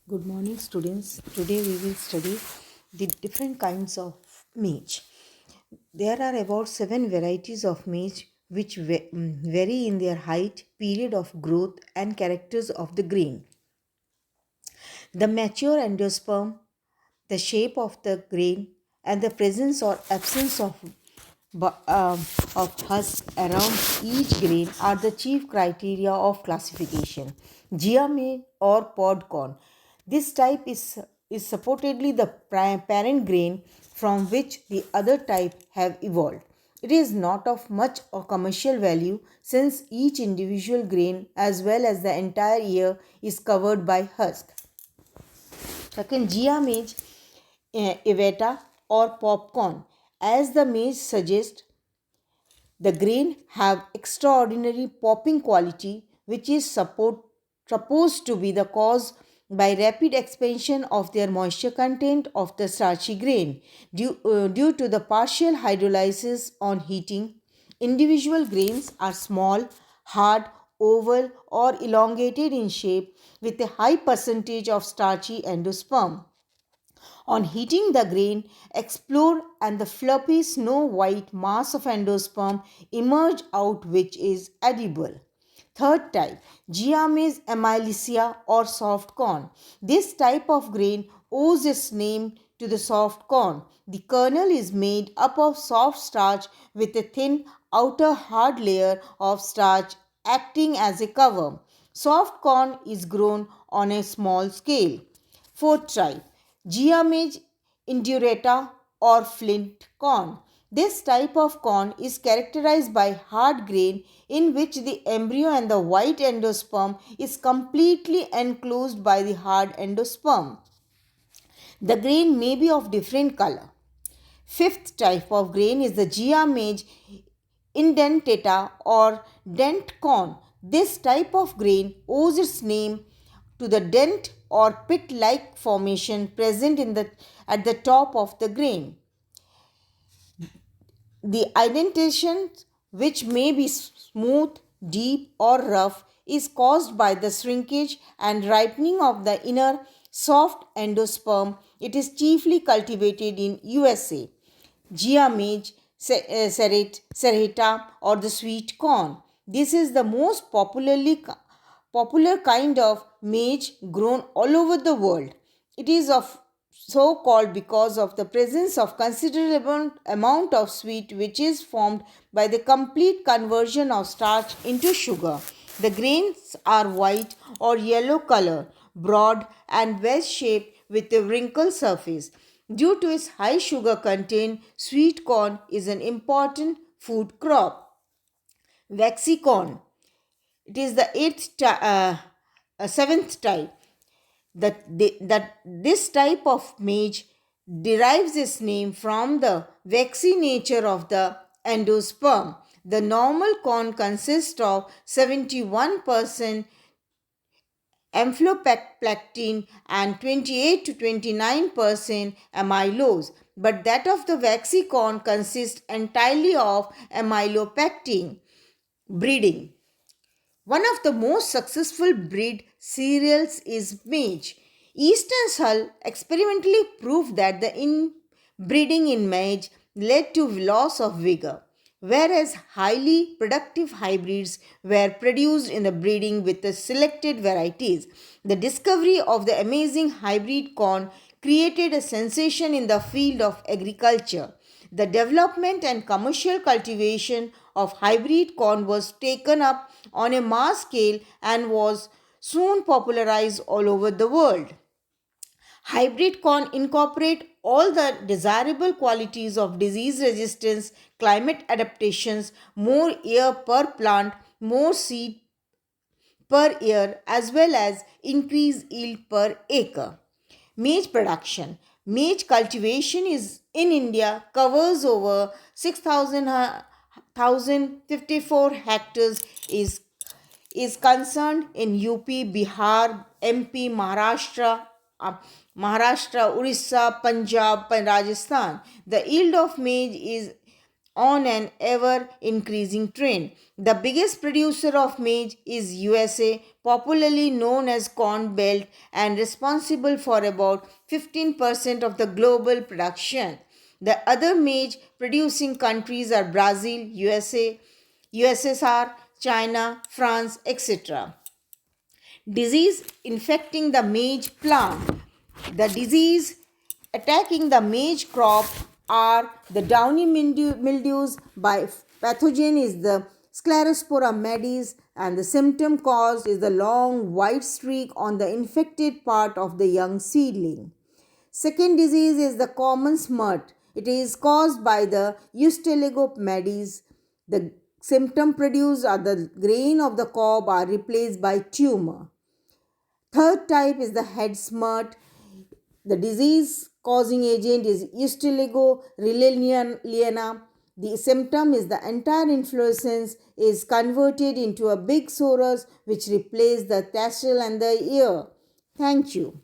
Good morning, students. Today we will study the different kinds of maize. There are about 7 varieties of maize which vary in their height, period of growth, and characters of the grain. The mature endosperm, the shape of the grain, and the presence or absence of husk around each grain are the chief criteria of classification. Giame or pod corn. This type is supposedly the parent grain from which the other type have evolved. It is not of much or commercial value since each individual grain as well as the entire ear is covered by husk. Second, Gia maize, eveta or popcorn. As the maize suggests, the grain have extraordinary popping quality which is supposed to be the cause by rapid expansion of their moisture content of the starchy grain due to the partial hydrolysis on heating. Individual grains are small, hard, oval or elongated in shape with a high percentage of starchy endosperm. On heating, the grain explode and the fluffy snow white mass of endosperm emerge out which is edible. Third type, Giames amylicea or soft corn. This type of grain owes its name to the soft corn. The kernel is made up of soft starch with a thin outer hard layer of starch acting as a cover. Soft corn is grown on a small scale. Fourth type, Giamage indurata or flint corn. This type of corn is characterized by hard grain in which the embryo and the white endosperm is completely enclosed by the hard endosperm. The grain may be of different color. Fifth type of grain is the Giamage indentata or dent corn. This type of grain owes its name to the dent or pit-like formation present at the top of the grain. The indentation, which may be smooth, deep, or rough, is caused by the shrinkage and ripening of the inner soft endosperm. It is chiefly cultivated in USA. Giamage serrata or the sweet corn. This is the most popular kind of maize grown all over the world. It is of so called because of the presence of considerable amount of sweet which is formed by the complete conversion of starch into sugar. The grains are white or yellow color, broad and well shaped with a wrinkled surface. Due to its high sugar content, sweet corn is an important food crop. Waxy corn. It is the seventh type. This type of maize derives its name from the waxy nature of the endosperm. The normal corn consists of 71% amphloplatin and 28 to 29% amylose, but that of the waxy corn consists entirely of amylopectin. Breeding. One of the most successful breed cereals is maize. Easton's Hull experimentally proved that the inbreeding in maize led to loss of vigor, whereas highly productive hybrids were produced in the breeding with the selected varieties. The discovery of the amazing hybrid corn created a sensation in the field of agriculture. The development and commercial cultivation of hybrid corn was taken up on a mass scale and was soon popularized all over the world. Hybrid corn incorporate all the desirable qualities of disease resistance, climate adaptations, more air per plant, more seed per year, as well as increased yield per acre. Maize production. Maize cultivation is in India covers over 6,054 hectares is concerned in UP, Bihar, MP, Maharashtra, Orissa, Punjab, and Rajasthan. The yield of maize is on an ever increasing trend. The biggest producer of maize is USA, popularly known as Corn Belt, and responsible for about 15% of the global production. The other maize producing countries are Brazil, USA, USSR, China, France, etc. Disease infecting the maize plant. The disease attacking the maize crop are the downy mildews. By pathogen is the Sclerospora maydis, and the symptom caused is the long white streak on the infected part of the young seedling. Second disease is the common smut. It is caused by the Eusteligo maydis. The symptom produced are the grain of the cob are replaced by tumor. Third type is the head smut. The disease causing agent is Eusteligo rilleliana. The symptom is the entire inflorescence is converted into a big sorus which replaces the tassel and the ear. Thank you.